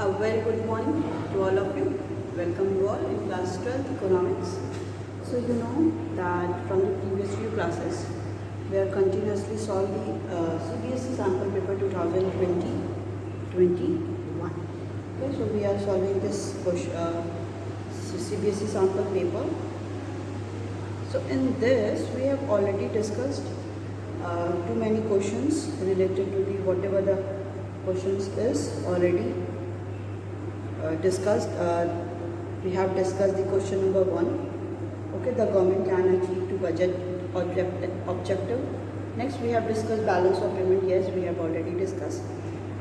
A very good morning to all of you. Welcome you all in class 12 economics. So you know that from the previous few classes we are continuously solving CBSE sample paper 2020-21. Okay, so we are solving this CBSE sample paper. So in this we have already discussed too many questions related to the whatever the questions is already discussed. We have discussed the question number 1. Okay, the government can achieve to budget objective. Next we have discussed balance of payment. Yes, we have already discussed.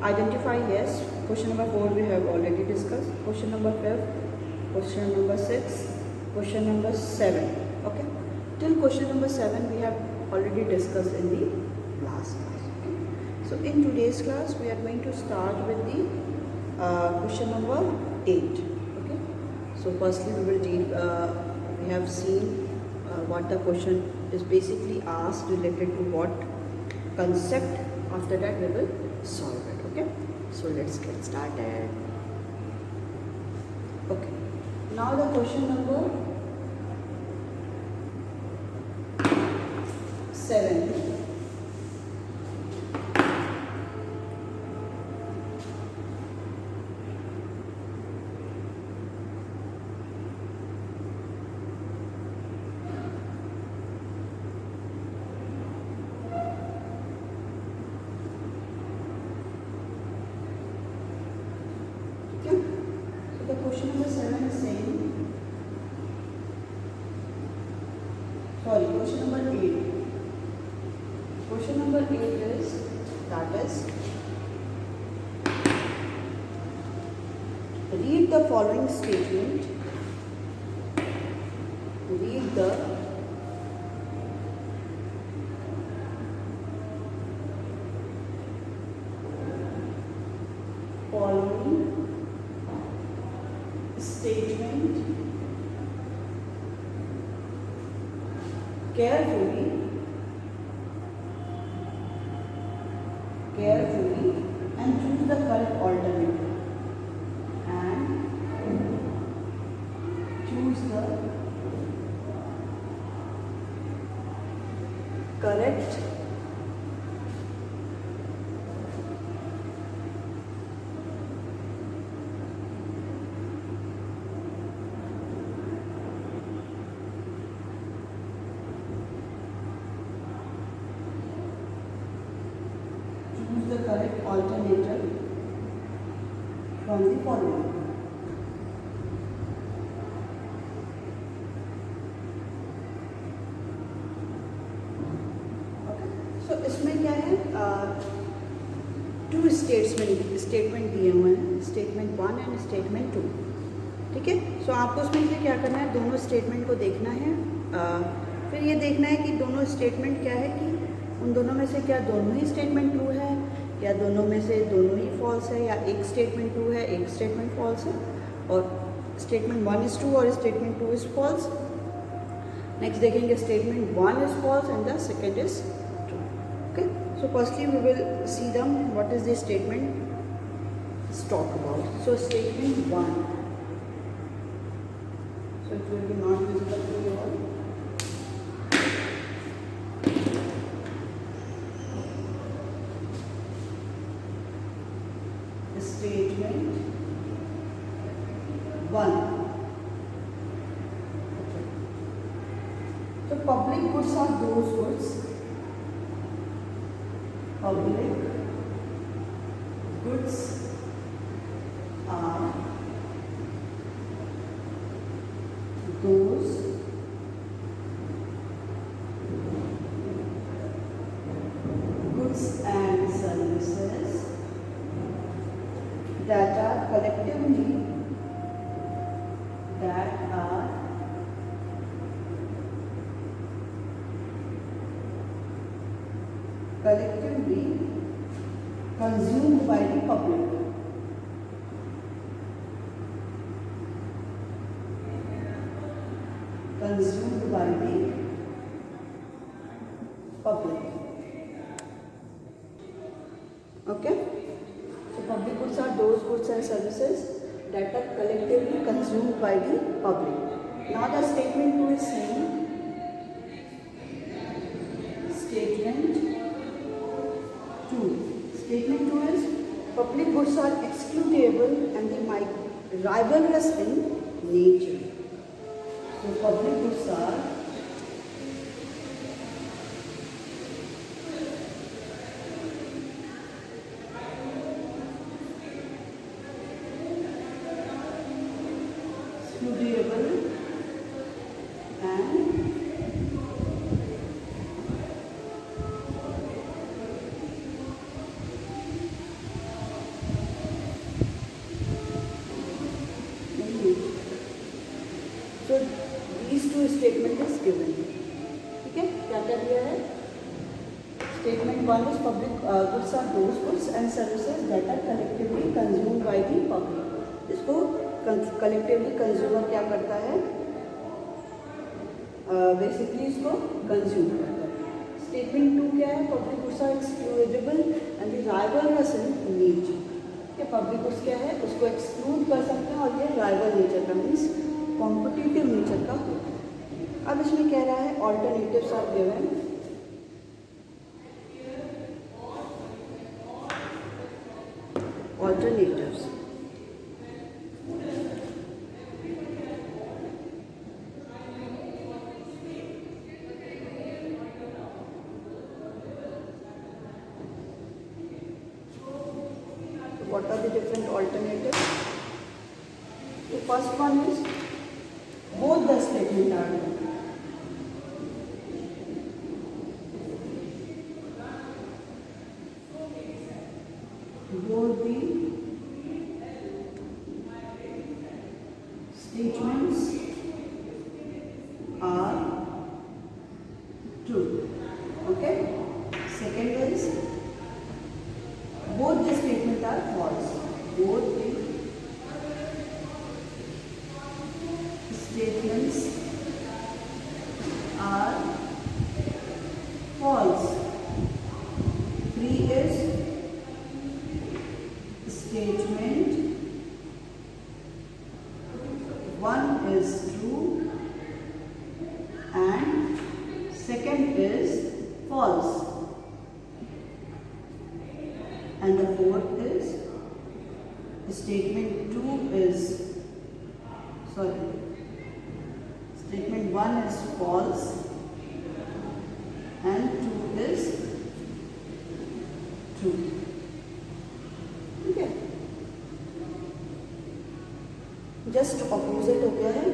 Identify. Yes, question number 4 we have already discussed. Question number 5, question number 6, question number 7. Okay, till question number 7 we have already discussed in the last class. Okay? So in today's class we are going to start with the question number 8. Okay, so firstly we will deal we have seen what the question is basically asked related to what concept. After that we will solve it. Okay, so let's get started. Okay, now the question number 7. Question number 7 is saying, question number 8. Question number 8 is, that is, read the following statement. Read the following statement carefully and choose the correct alternative. And choose the correct alternative from the following. Okay, so इसमें क्या है, two statement दिए हुए हैं, statement 1 and statement 2. ठीक है, सो आपको उसमें से क्या करना है, दोनों स्टेटमेंट को देखना है. फिर ये देखना है कि दोनों स्टेटमेंट क्या है, कि उन दोनों में से क्या दोनों ही स्टेटमेंट ट्रू है, या दोनों में से दोनों ही फॉल्स है, या एक स्टेटमेंट ट्रू है एक स्टेटमेंट फॉल्स है, और स्टेटमेंट 1 इज़ ट्रू और स्टेटमेंट 2 इज़ फॉल्स. नेक्स्ट देखेंगे statement 1 is false and the second is true. Okay, so firstly we will see them what is the statement talk about. So statement 1, so it will be not visible to you all. Statement 1. So public goods are those goods. Public goods are those goods and services that are collectively consumed by the public. Consumed by the public. Okay, so public goods are those goods and services that are collectively consumed by the public. Now the statement 2 is saying, Statement 2 is public goods are excludable and they rivalrous in nature. So public goods are excludable and so these two statement is given. ठीक है, क्या क्या दिया है? Statement 1 is public goods are those goods and services that are collectively consumed by the public. इसको collectively consumer क्या करता है? Basically इसको consume करता है. Statement 2 क्या है? Public goods are excludable and the rivalrous in nature. Public goods क्या है, उसको एक्सक्लूड कर सकते हैं और ये राइवल नेचर का मीन्स कॉम्पिटिटिव नेचर का होता है. अब इसमें कह रहा है alternatives are given. Alternatives what are the different alternatives? The first one is both the statement are true. Both the statements are true. Okay. Second is both the statements are false. Both the statements are false. 3 is statement 1 is true and second is false. And the fourth is statement 2 is statement 1 is false and 2 is true. ठीक है, just opposite हो गया है.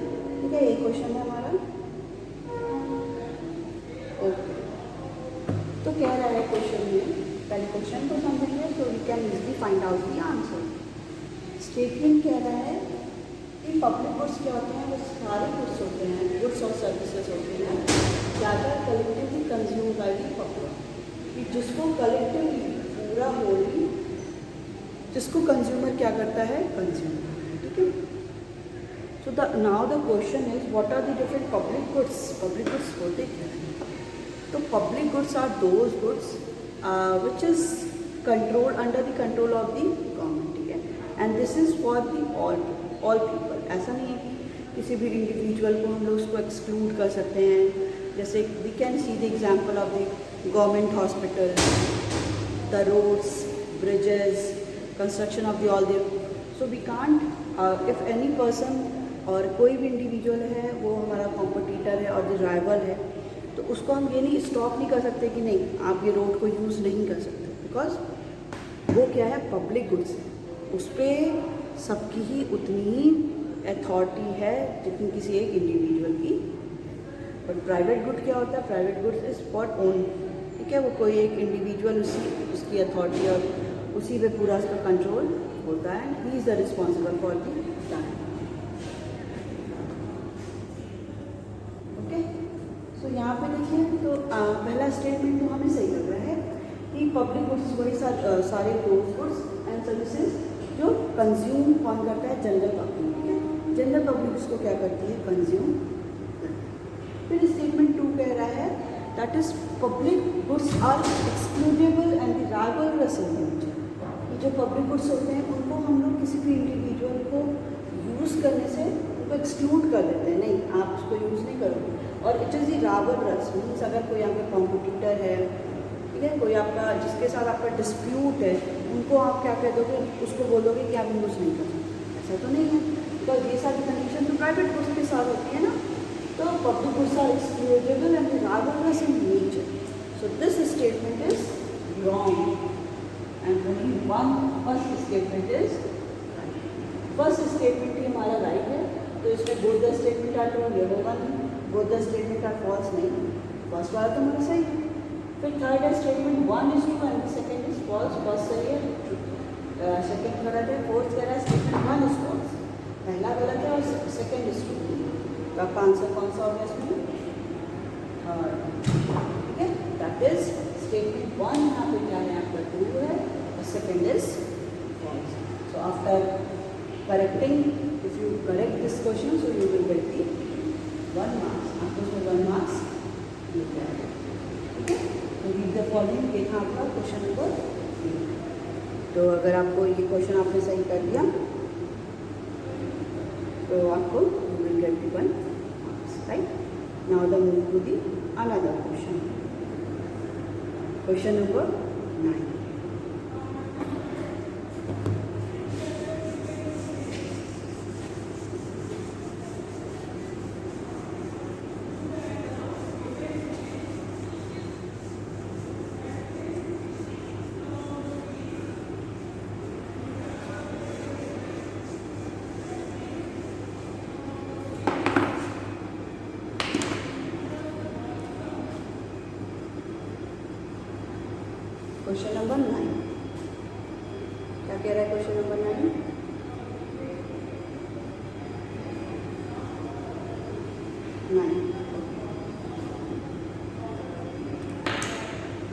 ठीक है, ये question है हमारा. ओके, तो कह रहा है क्वेश्चन में, पहले क्वेश्चन को समझेंगे तो we can easily find out the answer. Statement कह रहा है कि पब्लिक गुड्स क्या होते हैं, वो सारे गुड्स होते हैं, गुड्स और सर्विसेज होते हैं ज़्यादा collectively consume by the public, कि जिसको कलेक्टिवली पूरा होली जिसको कंज्यूमर क्या करता है, कंज्यूम. ठीक है, so the now the question is what are the different public goods. Public goods होते क्या हैं? तो public goods are those goods which is controlled under the control of the government. ठीक है, and this is for the all people. ऐसा नहीं है कि किसी भी इंडिविजुअल को हम लोग उसको एक्सक्लूड कर सकते हैं. जैसे we can see the example of the government hospital, the roads, bridges, construction of the all the. So we can't if any person और कोई भी इंडिविजुअल है वो हमारा कॉम्पिटिटर है और द राइवल है, तो उसको हम ये नहीं स्टॉप नहीं कर सकते कि नहीं आप ये रोड को यूज़ नहीं कर सकते, बिकॉज वो क्या है, पब्लिक गुड्स है. उस पर सबकी ही उतनी ही अथॉरिटी है जितनी किसी एक इंडिविजुअल की. बट प्राइवेट गुड क्या होता है, private goods is for own. ठीक है, वो कोई एक इंडिविजुअल उसकी अथॉरिटी और उसी पे पूरा उसका कंट्रोल होता है and he is the responsible for the time. तो यहाँ पे देखिए, तो पहला स्टेटमेंट तो हमें सही लग रहा है कि पब्लिक गुड्स वही सारे गुड्स एंड सर्विसेज जो कंज्यूम कौन करता है, जनरल पब्लिक. ठीक है, जनरल पब्लिक उसको क्या करती है, कंज्यूम. फिर स्टेटमेंट 2 कह रहा है that is public goods are excludable and rivalrous in nature. जो पब्लिक गुड्स होते हैं उनको हम लोग किसी भी इंडिविजुअल को यूज़ करने से उनको एक्सक्लूड कर देते हैं, नहीं आप उसको यूज़ नहीं करोगे। और इट इज़ दी रावर रस, मीन्स अगर कोई आपका कॉम्पिटिटर है, ठीक है, कोई आपका जिसके साथ आपका डिस्प्यूट है, उनको आप क्या कह दोगे, उसको बोलोगे कि आप यूज़ नहीं कर सकते, ऐसा तो नहीं है, बिकॉज ये सारी कंडीशन तो प्राइवेट गुड्स के साथ होती है ना। तो public goods are excludable and rivalrous in nature, so this statement is wrong and only one first statement is right. First statement ही हमारा right है, तो इसमें both the statement are true, ये होगा नहीं, both the statement are false नहीं, first वाला तो हमारा सही है। फिर थर्ड है statement one is true and second is false, first सही है, second गलत है, fourth कह रहा है statement one is false, पहला गलत है और second is true, तो आपका आंसर कौन सा होगा इसमें, थर्ड, ठीक है, that is statement one यहाँ पे क्या है आपका true है, second is false. So after correcting, if you correct this question, so you will get the 1 marks. आपको उसमें 1 marks मिल जाएगा, ठीक है। तो read the following, ये था आपका क्वेश्चन नंबर 3। तो अगर आपको ये क्वेश्चन आपने सही कर दिया तो आपको you will get the 1 marks, right? Now the move to the another question. Question number 9. Question number 9 क्या कह रहा है question number 9?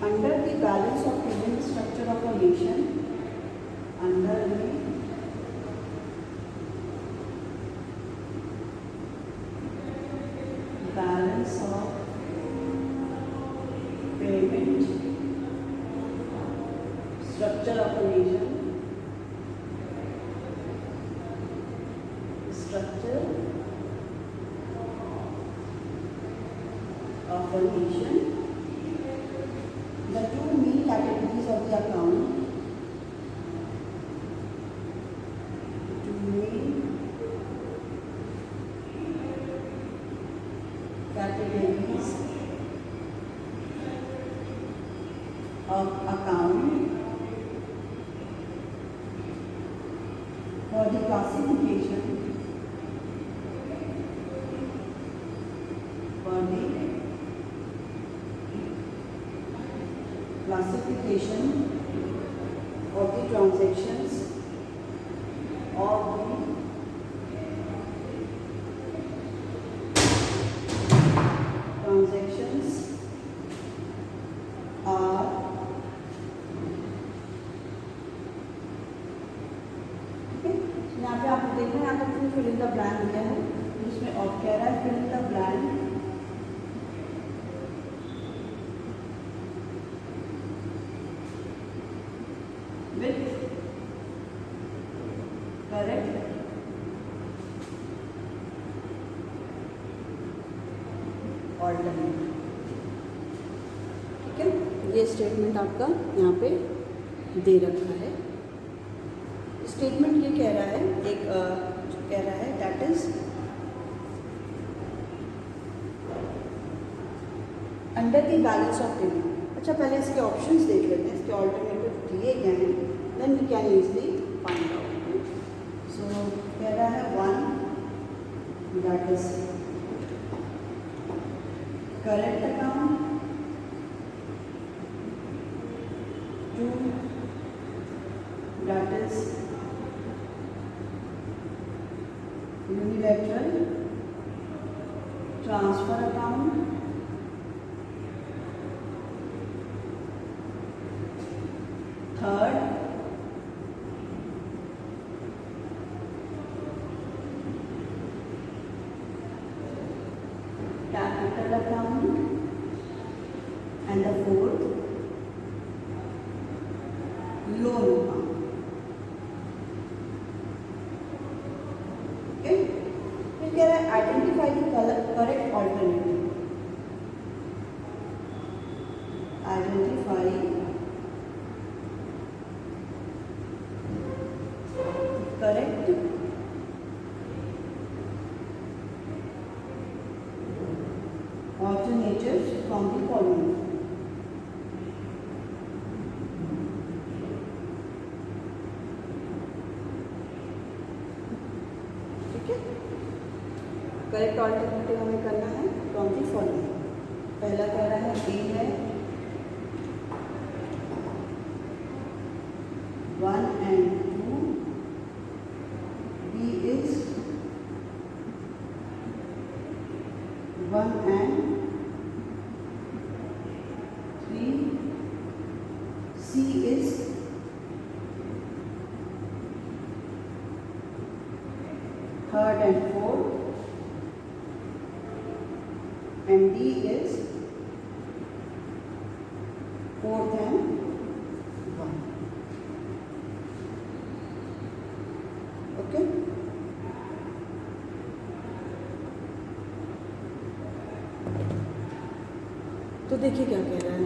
Under the balance of given structure of a nation, under the balance of payment structure of a nation, structure of a nation, the two main categories of the account, two main categories of account for the classification, for the classification of the transactions of the transactions are यहाँ पे आपको देखना है, यहाँ पे fill in the blank दिया है, जिसमें और कह रहा है fill in the blank with correct alternative, ठीक है। ये स्टेटमेंट आपका यहाँ पे दे रखा है। स्टेटमेंट ये कह रहा है, एक कह रहा है that is under the balance of payment. अच्छा पहले इसके ऑप्शंस देख लेते हैं, इसके ऑल्टरनेटिव दिए गए हैं, then we can easily find out. So कह रहा है 1 that is current account, 2 that is unilateral transfer account, third capital account, and the fourth loan account। कह रहा है identify the correct alternative, identify correct alternatives from the following. ठीक है, correct alternative हमें करना है फ्रॉम दी फॉलोइंग। पहला कह रहा है ए है 1 and 2, B is 1 and 3, C is 3rd and 4th, and D is 4th and 1. Okay? तो देखिए क्या कह रहा है।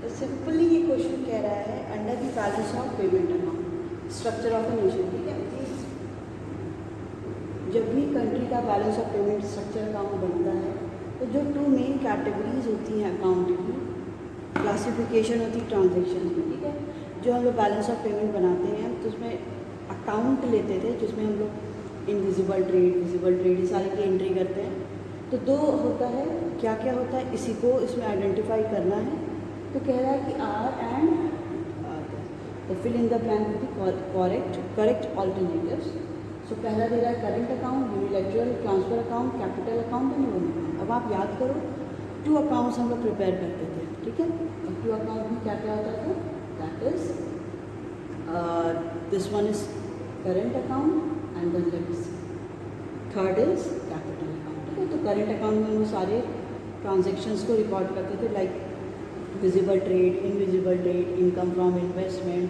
तो सिंपली ये क्वेश्चन कह रहा है under the balance of payment amount structure of a nation. ठीक है, जब भी कंट्री का balance of payment structure account बनता है तो जो 2 मेन कैटेगरीज होती हैं अकाउंट की, क्लासिफिकेशन होती है ट्रांजेक्शन की। ठीक है, जो हम लोग बैलेंस ऑफ पेमेंट बनाते हैं तो उसमें अकाउंट लेते थे जिसमें हम लोग इनविजिबल ट्रेड, विजिबल ट्रेड, ये सारे की एंट्री करते हैं। तो 2 होता है, क्या क्या होता है इसी को इसमें आइडेंटिफाई करना है। तो कह रहा है कि आर एंड तो fill in the blank with correct alternatives. So पहला दे रहा है current account, unilateral transfer account, capital account and loan account. अब आप याद करो 2 अकाउंट्स हम लोग प्रिपेयर करते थे। ठीक है, और 2 अकाउंट में क्या क्या होता था, that is this one is current account and then legacy, third is capital account. ठीक है, तो करेंट अकाउंट में वो सारे ट्रांजेक्शन्स को रिकॉर्ड करते थे, like visible trade, invisible trade, income from investment.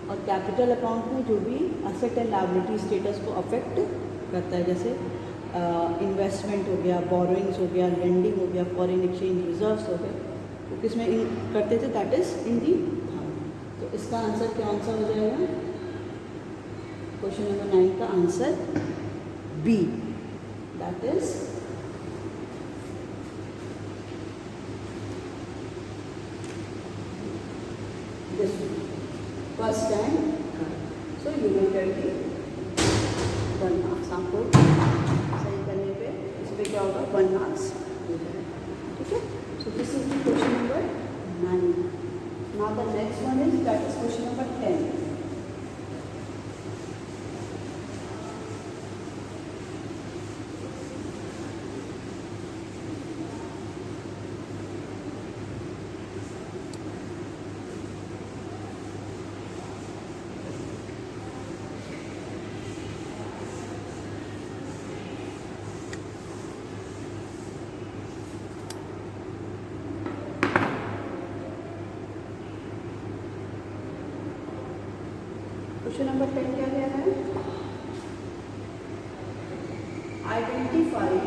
और कैपिटल अकाउंट में जो भी असेट एंड लायबिलिटी स्टेटस को अफेक्ट करता है, जैसे इन्वेस्टमेंट हो गया, बोरोइंग्स हो गया, लेंडिंग हो गया, फॉरेन एक्सचेंज रिजर्व्स हो गए, तो किसमें करते थे, दैट इज इन दी। तो इसका आंसर क्या आंसर हो जाएगा, क्वेश्चन नंबर 9 का answer B, that is this one, first and third. So you will get the 1 marks। आपको सही करने पे इस पर क्या होगा, 1 marks हो जाएगा। ठीक है, so this is the question number 9। Now the next one is, that is question number 10। Question number 10 क्या कह रहा है, identify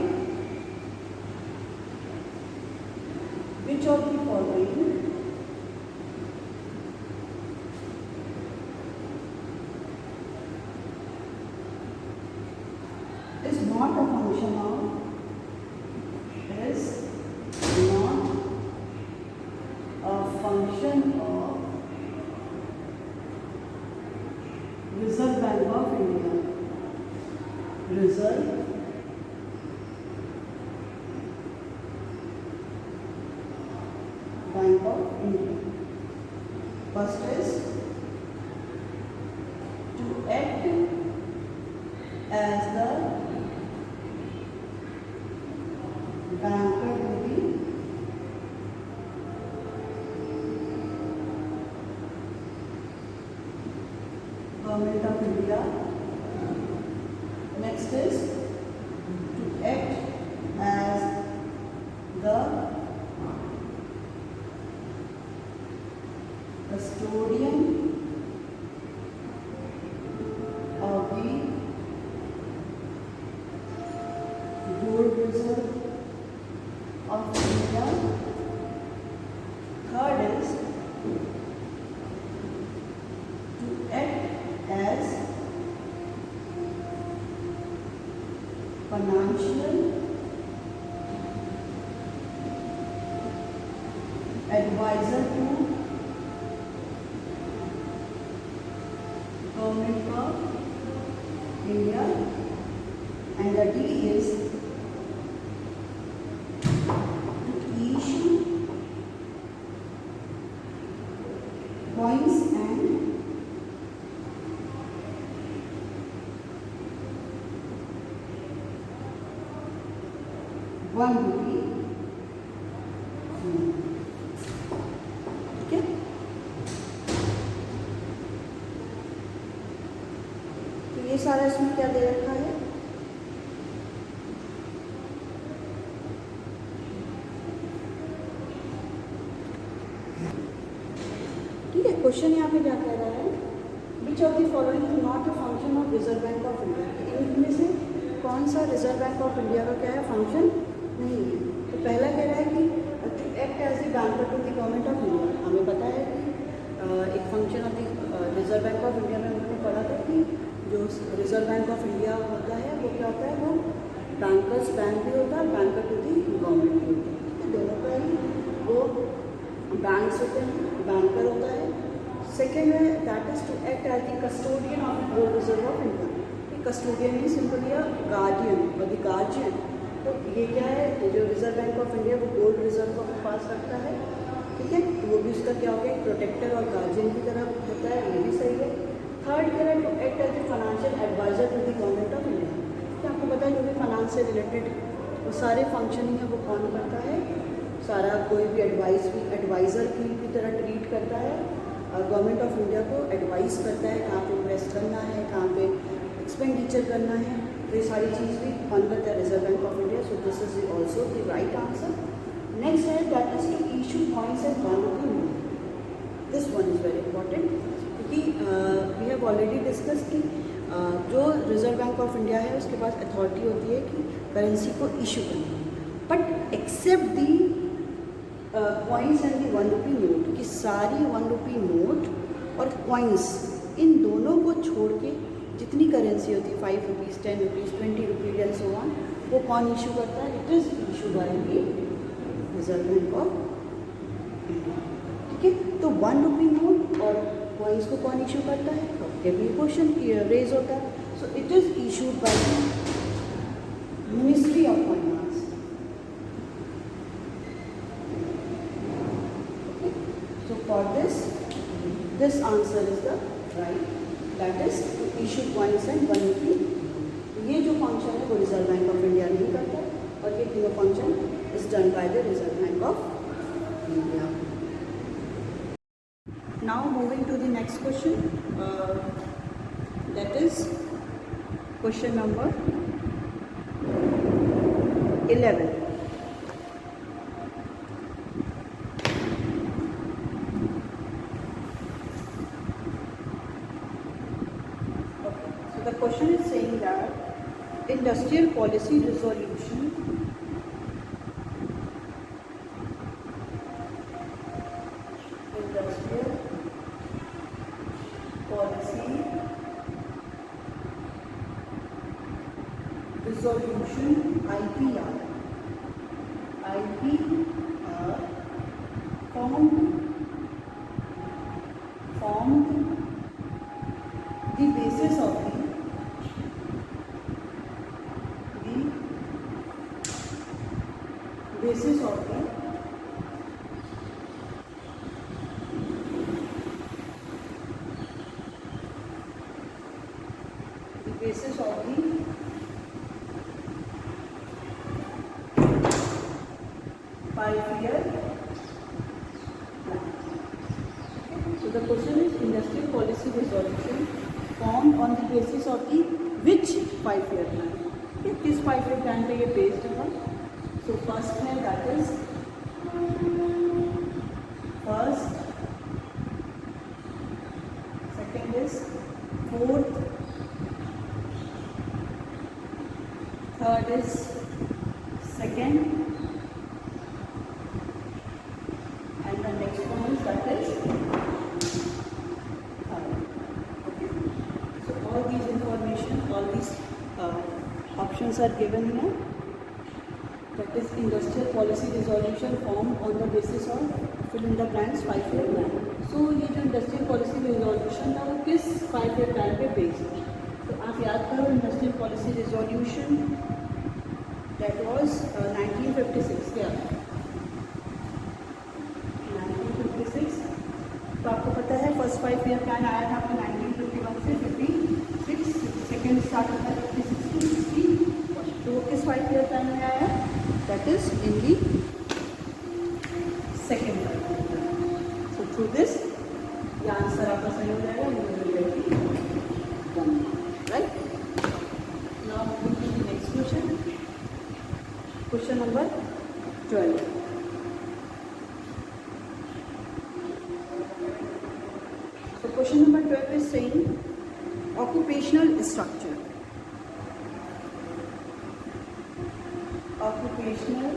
which of the following is not a function of, is not a function of Reserve Bank of India, Reserve Bank of India। First is to act as the banker to the Government of India। Next is to act as the custodian of the financial advisor to Government of India, and the D is to issue coins and ₹1 ठीक है। तो ये सारा इसमें क्या दे रखा है, ठीक है। क्वेश्चन यहाँ पे क्या कह रहा है, which of the following is not a function of reserve bank of India, इनमें से कौन सा रिजर्व बैंक ऑफ इंडिया का क्या है, फंक्शन नहीं है। तो पहला कह रहा है कि to act as a banker to the government of India. हमें पता है कि एक function of the Reserve bank of India में हमने पढ़ा था कि जो रिजर्व बैंक ऑफ इंडिया होता है वो क्या होता है, वो बैंकर्स बैंक भी होता है, बैंकर टू दी गवर्नमेंट भी होता है, ठीक है। दोनों का ही वो बैंक्स होते हैं, बैंकर होता है। सेकेंड है that is to act as the custodian of gold reserve of India. Custodian ही सिंपली गार्डियन और द गार्जियन। तो ये क्या है, जो रिजर्व बैंक ऑफ इंडिया वो गोल्ड रिजर्व को अपने पास रखता है, ठीक है। तो वो भी उसका क्या हो गया, प्रोटेक्टर और गार्जियन की तरह होता है, ये भी सही है। थर्ड कह रहा है to act as a financial adviser to the government of India. तो आपको पता है जो भी फाइनेंस से रिलेटेड वो सारे फंक्शनिंग है वो कौन करता है, सारा कोई भी एडवाइज़र की तरह ट्रीट करता है, गवर्नमेंट ऑफ इंडिया को एडवाइस करता है कहाँ पे इन्वेस्ट करना है, कहाँ पे एक्सपेंडिचर करना है। तो ये सारी चीज़ भी कौन करता है, reserve bank of India. So this is also the right answer. Next है that is to issue coins and ₹1 note. This one is very important क्योंकि वी हैव ऑलरेडी डिस्कस कि जो रिजर्व बैंक ऑफ इंडिया है उसके पास authority होती है कि currency को इशू करनी, but except the coins and the ₹1 note, कि सारी ₹1 नोट और कॉइन्स इन दोनों को छोड़ के जितनी करेंसी होती है, ₹5, ₹10, ₹20 एंड सो ऑन, वो कौन इशू करता है, it is issue bye the Reserve bank of India, ठीक है। तो ₹1 नोट और कॉइन्स को कौन इशू करता है, तो भी क्वेश्चन रेज होता है। So it is issued by the ministry of finance. So for this answer is the right, that is issue coins and ₹1। ये जो फंक्शन है वो रिजर्व बैंक ऑफ इंडिया नहीं करता और ये तीनों function is done by the Reserve bank of India. Now moving to the next question, that is question number 11। The question is saying that industrial policy resolution IPR formed the basis of the basis of the basis of the 5-year plan. So the question is industrial policy resolution formed on the basis of the which 5-year plan? This 5-year plan पे ये based है. So first है that is first, second is fourth, third is second, and the next one is that is third. Okay. So all these information, all these options options are given here. That is industrial policy resolution formed on the basis of fill in the blanks 5-year plan. So ये जो industrial policy resolution था वो किस 5-year plan पे based है? तो आप याद करो industrial policy resolution that was 1956 क्या 1956. तो आपको पता है फर्स्ट 5-year प्लान आया था आपका 1951 से 56, सेकेंड स्टार्ट होता है 56 to 60. तो वो किस 5-year प्लान में आया? That is in the second 5-year plan. So through this ये आंसर आपका सही हो जाएगा. Right. Now next question, question number 12. So question number 12 is saying occupational structure. Occupational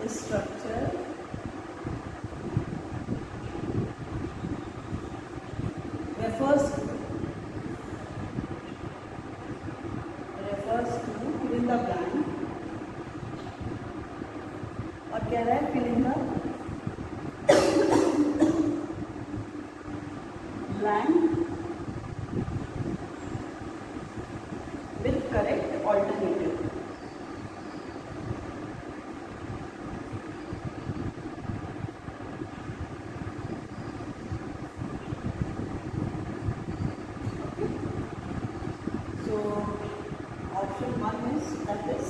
structure refers to fill in the blank. और कह रहा है fill in the blank with correct alternative. So option 1 is that is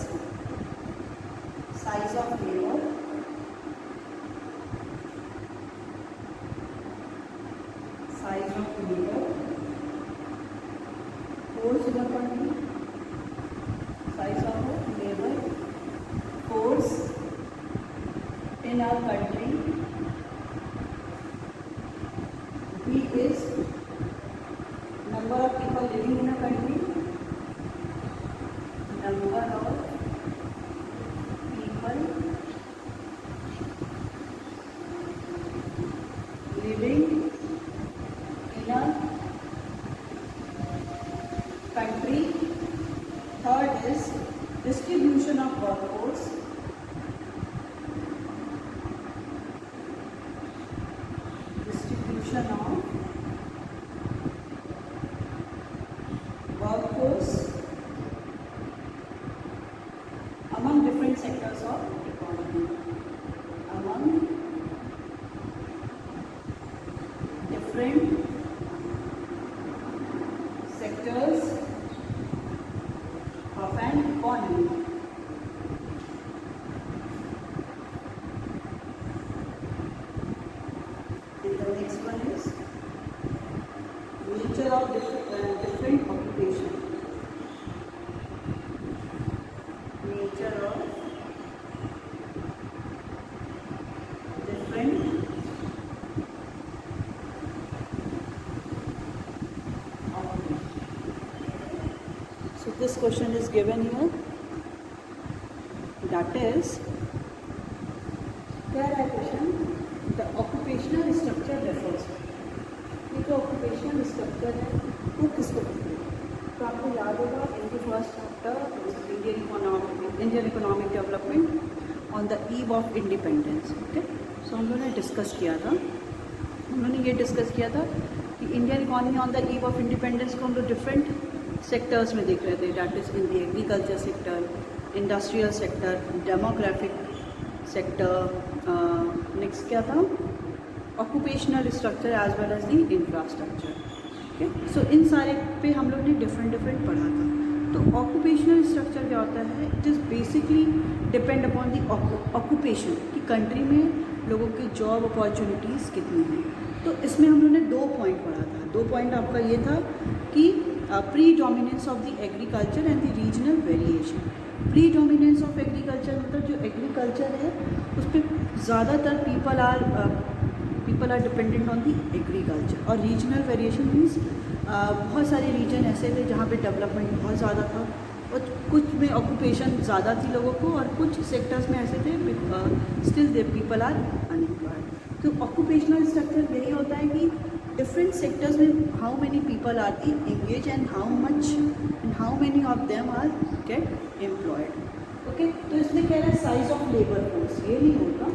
size of labor, force in a country, size of labor, force in our country. B is number of people living in a country, number of people living in a country. Third is distribution of workforce. Distribution of workforce among different sectors of economy. Among different sectors of an economy. And the next one is nature of different occupation. Nature of different occupation. So this question is given here. That is, क्या है question? The occupational structure refers to. ये जो occupational structure है वो किसको कहते हैं? तो आपको याद होगा in the first chapter Indian economic development on the eve of independence. Okay? So हम लोगों ने डिस्कस किया था. हम लोगों ने ये डिस्कस किया था कि Indian economy on the eve of independence को हम लोग डिफरेंट सेक्टर्स में देख रहे थे. That is in the agriculture sector, industrial sector, demographic sector, next क्या था, occupational structure as well as the infrastructure. Okay, so इन सारे पे हम लोग ने डिफरेंट पढ़ा था. तो ऑक्यूपेशनल स्ट्रक्चर क्या होता है? It is basically depend upon the occupation कि कंट्री में लोगों की जॉब अपॉर्चुनिटीज़ कितनी हैं. तो इसमें हम लोगों ने 2 पॉइंट पढ़ा था. 2 पॉइंट आपका ये था कि predominance of the agriculture and the regional variation. Predominance of agriculture मतलब जो एग्रीकल्चर है उस पर ज़्यादातर people are dependent on the agriculture. और रीजनल वेरिएशन मीन्स बहुत सारे रीजन ऐसे थे जहाँ पे डेवलपमेंट बहुत ज़्यादा था और कुछ में ऑक्यूपेशन ज़्यादा थी लोगों को और कुछ सेक्टर्स में ऐसे थे still they people are unemployed. तो ऑक्यूपेशनल स्ट्रक्चर यही होता है कि डिफरेंट सेक्टर्स में how many people are the engage and how much and how many of them are get employed. Okay, तो इसमें कह रहा है साइज ऑफ लेबर फोर्स, ये नहीं होगा।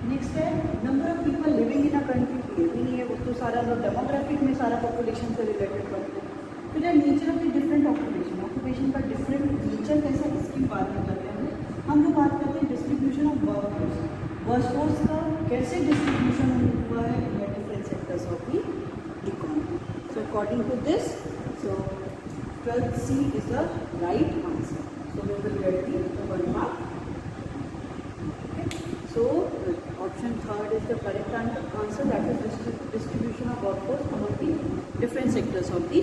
नेक्स्ट है number of people living in a country, ये भी नहीं है, वो तो सारा लोग डेमोग्राफिक में सारा पॉपुलेशन से रिलेटेड करते हैं। फिर है nature of the different occupation, occupation का डिफरेंट नेचर कैसा, इसकी बात नहीं करते हैं हम लोग बात करते हैं डिस्ट्रीब्यूशन ऑफ वर्क फोर्स का कैसे डिस्ट्रीब्यूशन हुआ है या different sectors of the economy. So according to this, so 12C is the right answer, so we will get the 1 mark. Okay. So option 3rd is the correct answer, that is distribution of workforce among the different sectors of the